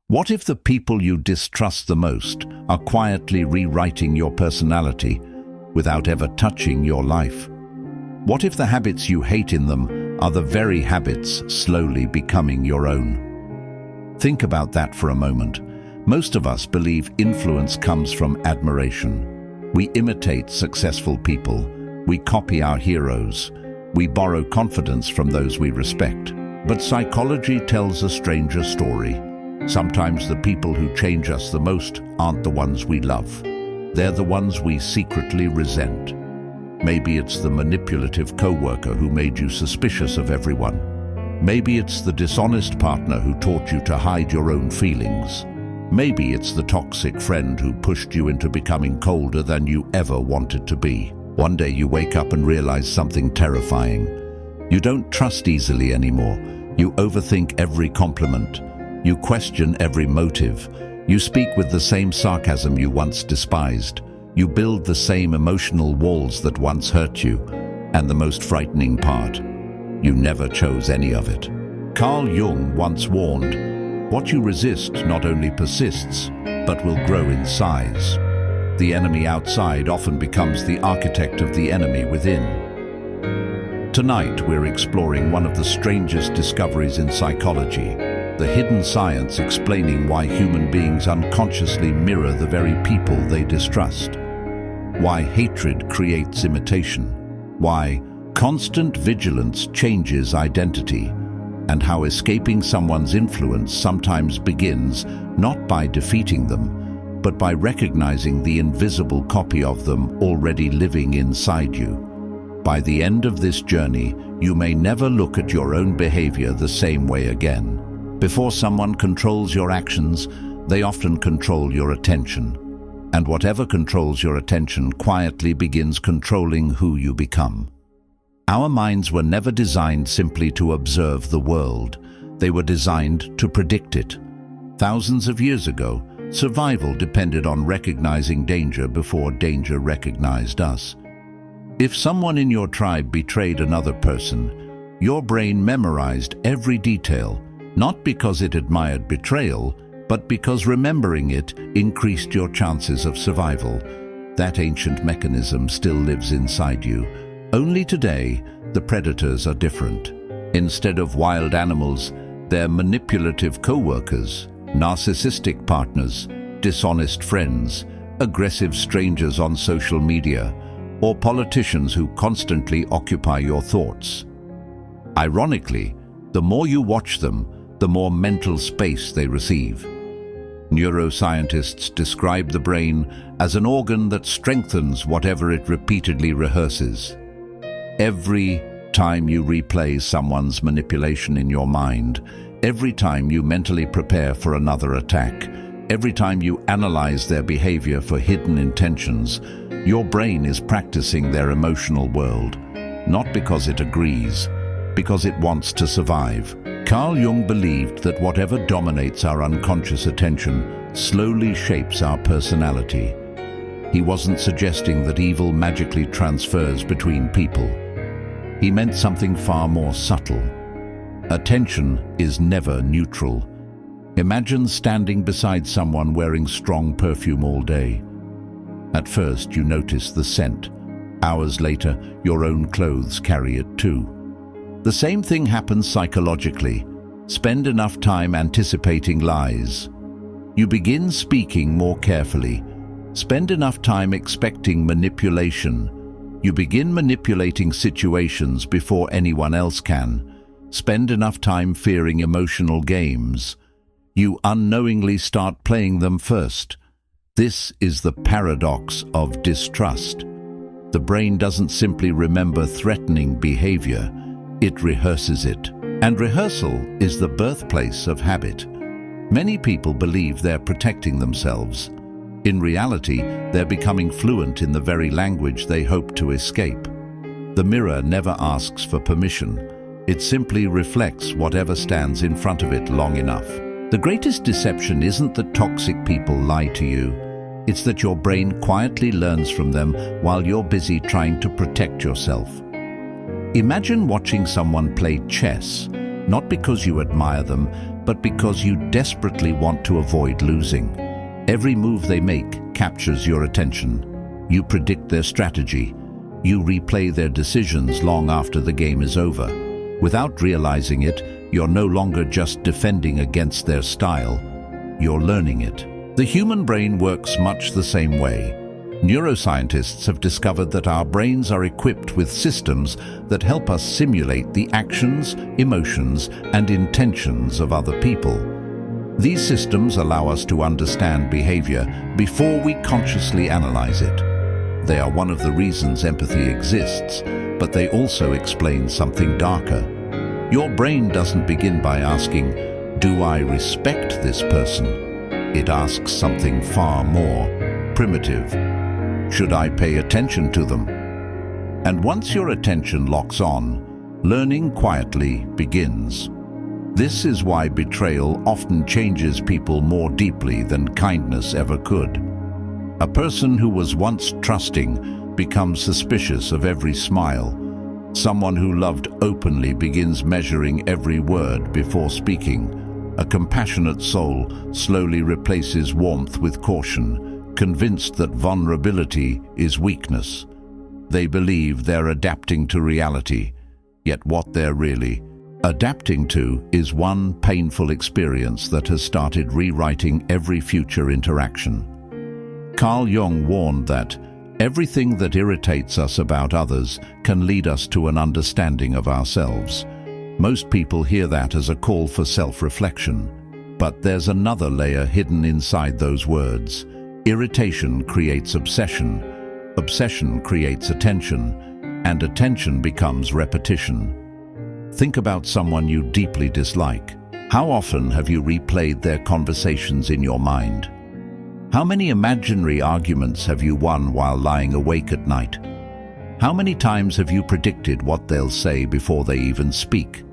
What if the people you distrust the most are quietly rewriting your personality without ever touching your life? What if the habits you hate in them are the very habits slowly becoming your own? Think about that for a moment. Most of us believe influence comes from admiration. We imitate successful people. We copy our heroes. We borrow confidence from those we respect. But psychology tells a stranger story. Sometimes the people who change us the most aren't the ones we love. They're the ones we secretly resent. Maybe it's the manipulative coworker who made you suspicious of everyone. Maybe it's the dishonest partner who taught you to hide your own feelings. Maybe it's the toxic friend who pushed you into becoming colder than you ever wanted to be. One day you wake up and realize something terrifying. You don't trust easily anymore. You overthink every compliment. You question every motive. You speak with the same sarcasm you once despised. You build the same emotional walls that once hurt you. And the most frightening part, you never chose any of it. Carl Jung once warned, "What you resist not only persists, but will grow in size." The enemy outside often becomes the architect of the enemy within. Tonight we're exploring one of the strangest discoveries in psychology, the hidden science explaining why human beings unconsciously mirror the very people they distrust. Why hatred creates imitation. Why constant vigilance changes identity. And how escaping someone's influence sometimes begins not by defeating them, but by recognizing the invisible copy of them already living inside you. By the end of this journey, you may never look at your own behavior the same way again. Before someone controls your actions, they often control your attention. And whatever controls your attention quietly begins controlling who you become. Our minds were never designed simply to observe the world. They were designed to predict it. Thousands of years ago, survival depended on recognizing danger before danger recognized us. If someone in your tribe betrayed another person, your brain memorized every detail, not because it admired betrayal, but because remembering it increased your chances of survival. That ancient mechanism still lives inside you. Only today, the predators are different. Instead of wild animals, they're manipulative co-workers, narcissistic partners, dishonest friends, aggressive strangers on social media, or politicians who constantly occupy your thoughts. Ironically, the more you watch them, the more mental space they receive. Neuroscientists describe the brain as an organ that strengthens whatever it repeatedly rehearses. Every time you replay someone's manipulation in your mind, every time you mentally prepare for another attack, every time you analyze their behavior for hidden intentions, your brain is practicing their emotional world, not because it agrees, because it wants to survive. Carl Jung believed that whatever dominates our unconscious attention slowly shapes our personality. He wasn't suggesting that evil magically transfers between people. He meant something far more subtle. Attention is never neutral. Imagine standing beside someone wearing strong perfume all day. At first, you notice the scent. Hours later, your own clothes carry it too. The same thing happens psychologically. Spend enough time anticipating lies. You begin speaking more carefully. Spend enough time expecting manipulation. You begin manipulating situations before anyone else can. Spend enough time fearing emotional games. You unknowingly start playing them first. This is the paradox of distrust. The brain doesn't simply remember threatening behavior, it rehearses it. And rehearsal is the birthplace of habit. Many people believe they're protecting themselves. In reality, they're becoming fluent in the very language they hope to escape. The mirror never asks for permission. It simply reflects whatever stands in front of it long enough. The greatest deception isn't that toxic people lie to you. It's that your brain quietly learns from them while you're busy trying to protect yourself. Imagine watching someone play chess. not because you admire them, but because you desperately want to avoid losing. Every move they make captures your attention. You predict their strategy. You replay their decisions long after the game is over. Without realizing it, you're no longer just defending against their style, you're learning it. The human brain works much the same way. Neuroscientists have discovered that our brains are equipped with systems that help us simulate the actions, emotions, and intentions of other people. These systems allow us to understand behavior before we consciously analyze it. They are one of the reasons empathy exists, but they also explain something darker. Your brain doesn't begin by asking, "Do I respect this person?" It asks something far more primitive. Should I pay attention to them? And once your attention locks on, learning quietly begins. This is why betrayal often changes people more deeply than kindness ever could. A person who was once trusting becomes suspicious of every smile. Someone who loved openly begins measuring every word before speaking. A compassionate soul slowly replaces warmth with caution, convinced that vulnerability is weakness. They believe they're adapting to reality, yet what they're really adapting to is one painful experience that has started rewriting every future interaction. Carl Jung warned that everything that irritates us about others can lead us to an understanding of ourselves. Most people hear that as a call for self-reflection, but there's another layer hidden inside those words. Irritation creates obsession, obsession creates attention, and attention becomes repetition. Think about someone you deeply dislike. How often have you replayed their conversations in your mind? How many imaginary arguments have you won while lying awake at night? How many times have you predicted what they'll say before they even speak?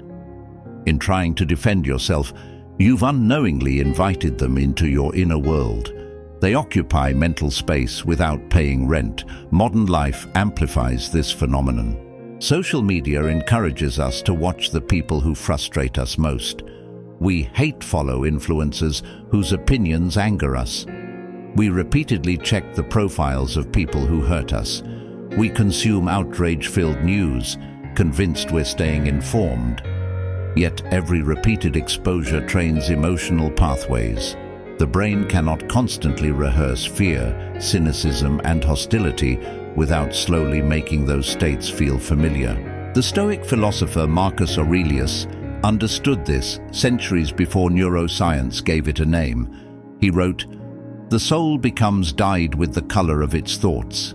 In trying to defend yourself, you've unknowingly invited them into your inner world. They occupy mental space without paying rent. Modern life amplifies this phenomenon. Social media encourages us to watch the people who frustrate us most. We hate follow influencers whose opinions anger us. We repeatedly check the profiles of people who hurt us. We consume outrage-filled news, convinced we're staying informed. Yet every repeated exposure trains emotional pathways. The brain cannot constantly rehearse fear, cynicism, and hostility without slowly making those states feel familiar. The Stoic philosopher Marcus Aurelius understood this centuries before neuroscience gave it a name. He wrote, "The soul becomes dyed with the color of its thoughts."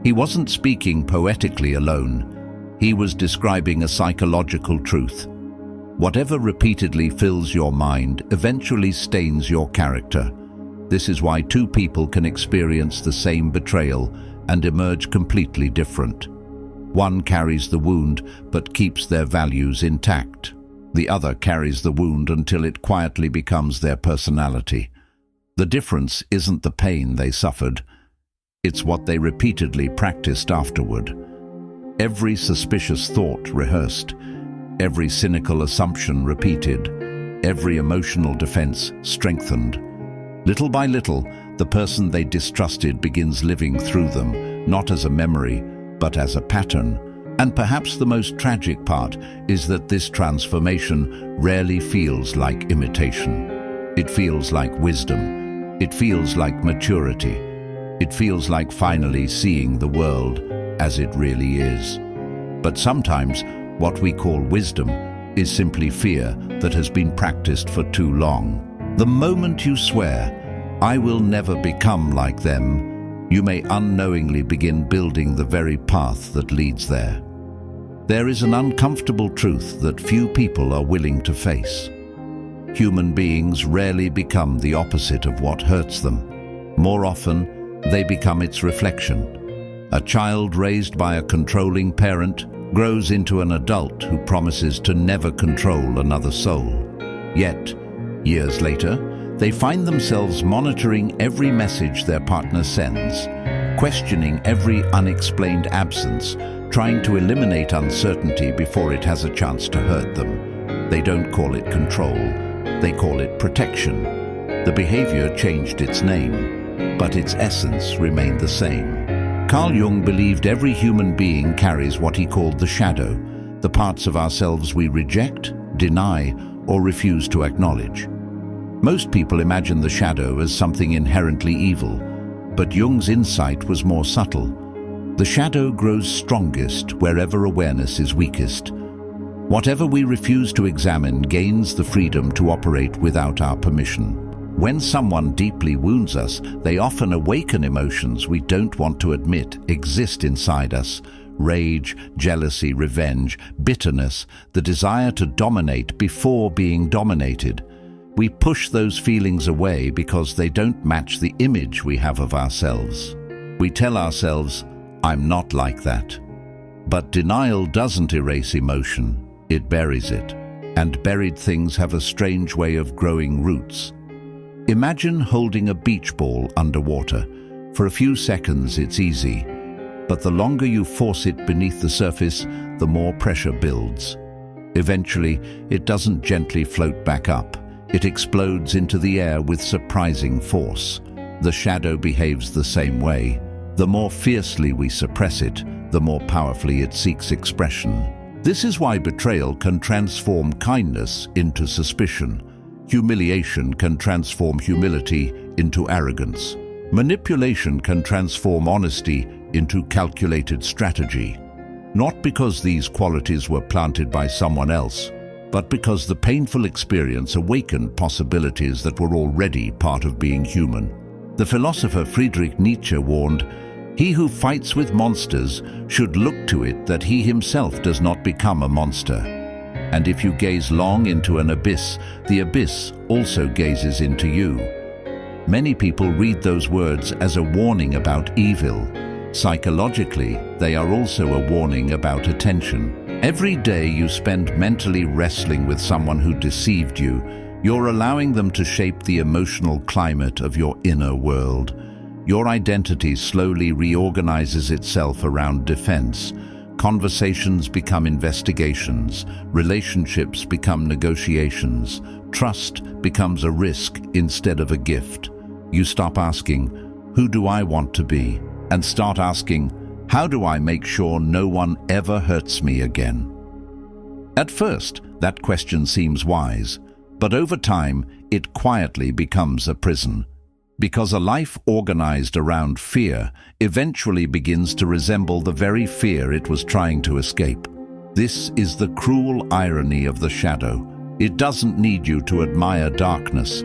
He wasn't speaking poetically alone. He was describing a psychological truth. Whatever repeatedly fills your mind eventually stains your character. This is why two people can experience the same betrayal and emerge completely different. One carries the wound but keeps their values intact. The other carries the wound until it quietly becomes their personality. The difference isn't the pain they suffered. It's what they repeatedly practiced afterward. Every suspicious thought rehearsed, every cynical assumption repeated, every emotional defense strengthened. Little by little, the person they distrusted begins living through them, not as a memory, but as a pattern. And perhaps the most tragic part is that this transformation rarely feels like imitation. It feels like wisdom. It feels like maturity. It feels like finally seeing the world as it really is. But sometimes, what we call wisdom is simply fear that has been practiced for too long. The moment you swear, "I will never become like them," you may unknowingly begin building the very path that leads there. There is an uncomfortable truth that few people are willing to face. Human beings rarely become the opposite of what hurts them. More often, they become its reflection. A child raised by a controlling parent grows into an adult who promises to never control another soul. Yet, years later, they find themselves monitoring every message their partner sends, questioning every unexplained absence, trying to eliminate uncertainty before it has a chance to hurt them. They don't call it control, they call it protection. The behavior changed its name, but its essence remained the same. Carl Jung believed every human being carries what he called the shadow, the parts of ourselves we reject, deny, or refuse to acknowledge. Most people imagine the shadow as something inherently evil, but Jung's insight was more subtle. The shadow grows strongest wherever awareness is weakest. Whatever we refuse to examine gains the freedom to operate without our permission. When someone deeply wounds us, they often awaken emotions we don't want to admit exist inside us. Rage, jealousy, revenge, bitterness, the desire to dominate before being dominated. We push those feelings away because they don't match the image we have of ourselves. We tell ourselves, "I'm not like that." But denial doesn't erase emotion, it buries it. And buried things have a strange way of growing roots. Imagine holding a beach ball underwater. For a few seconds it's easy, but the longer you force it beneath the surface, the more pressure builds. Eventually, it doesn't gently float back up. It explodes into the air with surprising force. The shadow behaves the same way. The more fiercely we suppress it, the more powerfully it seeks expression. This is why betrayal can transform kindness into suspicion. Humiliation can transform humility into arrogance. Manipulation can transform honesty into calculated strategy. Not because these qualities were planted by someone else, but because the painful experience awakened possibilities that were already part of being human. The philosopher Friedrich Nietzsche warned, "He who fights with monsters should look to it that he himself does not become a monster. And if you gaze long into an abyss, the abyss also gazes into you." Many people read those words as a warning about evil. Psychologically, they are also a warning about attention. Every day you spend mentally wrestling with someone who deceived you, you're allowing them to shape the emotional climate of your inner world. Your identity slowly reorganizes itself around defense. Conversations become investigations, relationships become negotiations, trust becomes a risk instead of a gift. You stop asking, "Who do I want to be?" and start asking, "How do I make sure no one ever hurts me again?" At first, that question seems wise, but over time, it quietly becomes a prison. Because a life organized around fear eventually begins to resemble the very fear it was trying to escape. This is the cruel irony of the shadow. It doesn't need you to admire darkness.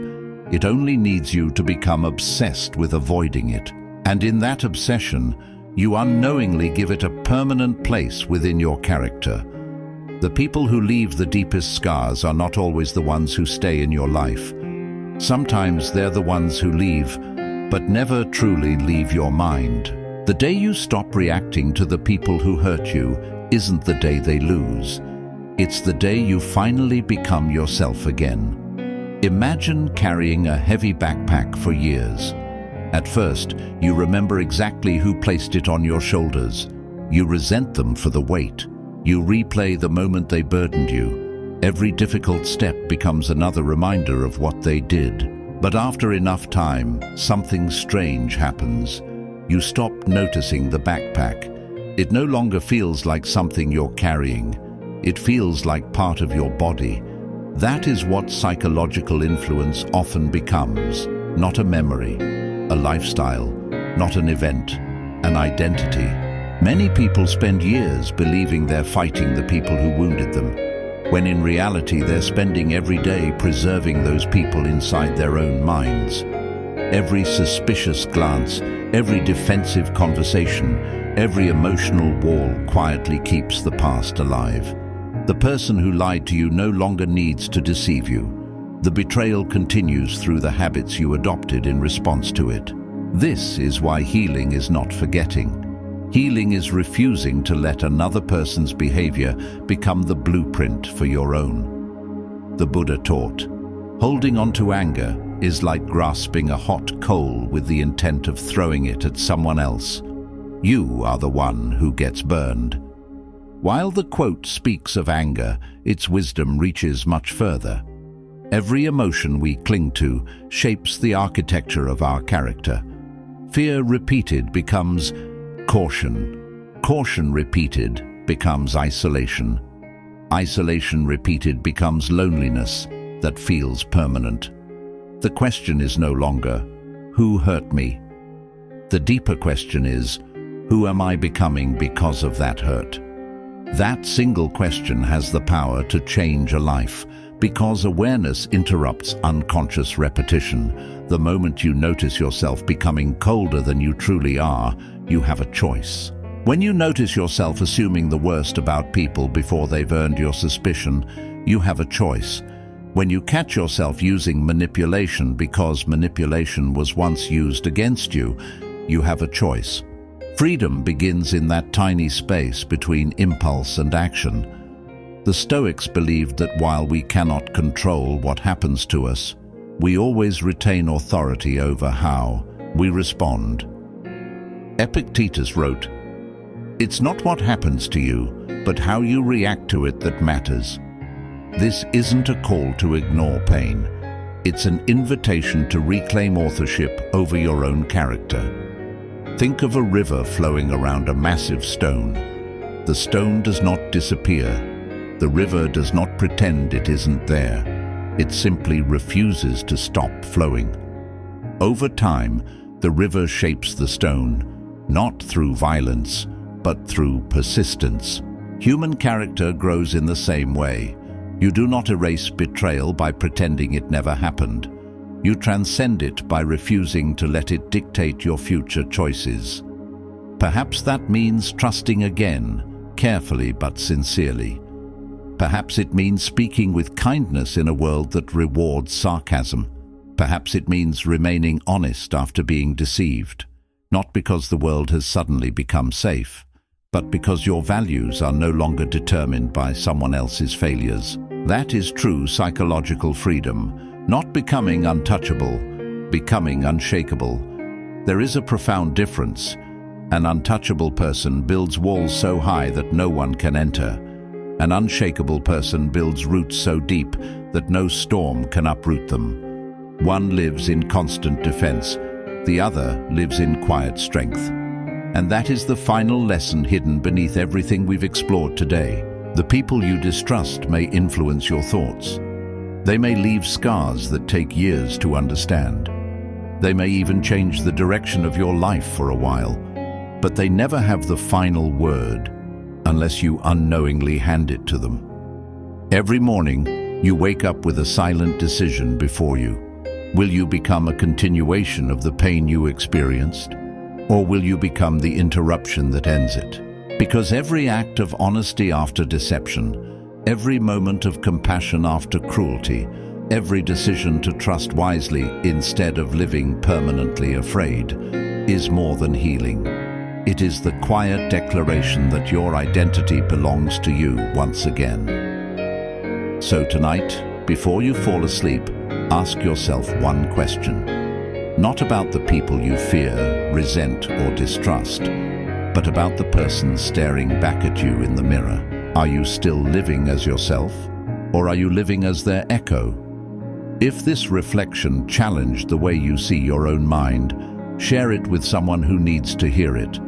It only needs you to become obsessed with avoiding it. And in that obsession, you unknowingly give it a permanent place within your character. The people who leave the deepest scars are not always the ones who stay in your life. Sometimes they're the ones who leave, but never truly leave your mind. The day you stop reacting to the people who hurt you isn't the day they lose. It's the day you finally become yourself again. Imagine carrying a heavy backpack for years. At first, you remember exactly who placed it on your shoulders. You resent them for the weight. You replay the moment they burdened you. Every difficult step becomes another reminder of what they did. But after enough time, something strange happens. You stop noticing the backpack. It no longer feels like something you're carrying. It feels like part of your body. That is what psychological influence often becomes. Not a memory, a lifestyle, not an event, an identity. Many people spend years believing they're fighting the people who wounded them, when in reality they're spending every day preserving those people inside their own minds. Every suspicious glance, every defensive conversation, every emotional wall quietly keeps the past alive. The person who lied to you no longer needs to deceive you. The betrayal continues through the habits you adopted in response to it. This is why healing is not forgetting. Healing is refusing to let another person's behavior become the blueprint for your own. The Buddha taught, holding on to anger is like grasping a hot coal with the intent of throwing it at someone else. You are the one who gets burned. While the quote speaks of anger, its wisdom reaches much further. Every emotion we cling to shapes the architecture of our character. Fear repeated becomes caution. Caution repeated becomes isolation. Isolation repeated becomes loneliness that feels permanent. The question is no longer, who hurt me? The deeper question is, who am I becoming because of that hurt? That single question has the power to change a life, because awareness interrupts unconscious repetition. The moment you notice yourself becoming colder than you truly are, you have a choice. When you notice yourself assuming the worst about people before they've earned your suspicion, you have a choice. When you catch yourself using manipulation because manipulation was once used against you, you have a choice. Freedom begins in that tiny space between impulse and action. The Stoics believed that while we cannot control what happens to us, we always retain authority over how we respond. Epictetus wrote, "It's not what happens to you, but how you react to it that matters." This isn't a call to ignore pain. It's an invitation to reclaim authorship over your own character. Think of a river flowing around a massive stone. The stone does not disappear. The river does not pretend it isn't there. It simply refuses to stop flowing. Over time, the river shapes the stone, not through violence, but through persistence. Human character grows in the same way. You do not erase betrayal by pretending it never happened. You transcend it by refusing to let it dictate your future choices. Perhaps that means trusting again, carefully but sincerely. Perhaps it means speaking with kindness in a world that rewards sarcasm. Perhaps it means remaining honest after being deceived, not because the world has suddenly become safe, but because your values are no longer determined by someone else's failures. That is true psychological freedom. Not becoming untouchable, becoming unshakable. There is a profound difference. An untouchable person builds walls so high that no one can enter. An unshakable person builds roots so deep that no storm can uproot them. One lives in constant defense, the other lives in quiet strength. And that is the final lesson hidden beneath everything we've explored today. The people you distrust may influence your thoughts. They may leave scars that take years to understand. They may even change the direction of your life for a while, but they never have the final word unless you unknowingly hand it to them. Every morning, you wake up with a silent decision before you. Will you become a continuation of the pain you experienced, or will you become the interruption that ends it? Because every act of honesty after deception, every moment of compassion after cruelty, every decision to trust wisely instead of living permanently afraid, is more than healing. It is the quiet declaration that your identity belongs to you once again. So tonight, before you fall asleep, ask yourself one question. Not about the people you fear, resent, or distrust, but about the person staring back at you in the mirror. Are you still living as yourself, or are you living as their echo? If this reflection challenged the way you see your own mind, share it with someone who needs to hear it.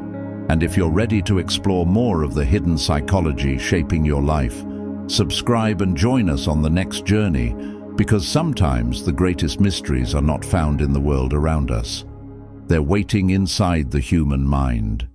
And if you're ready to explore more of the hidden psychology shaping your life, subscribe and join us on the next journey, because sometimes the greatest mysteries are not found in the world around us. They're waiting inside the human mind.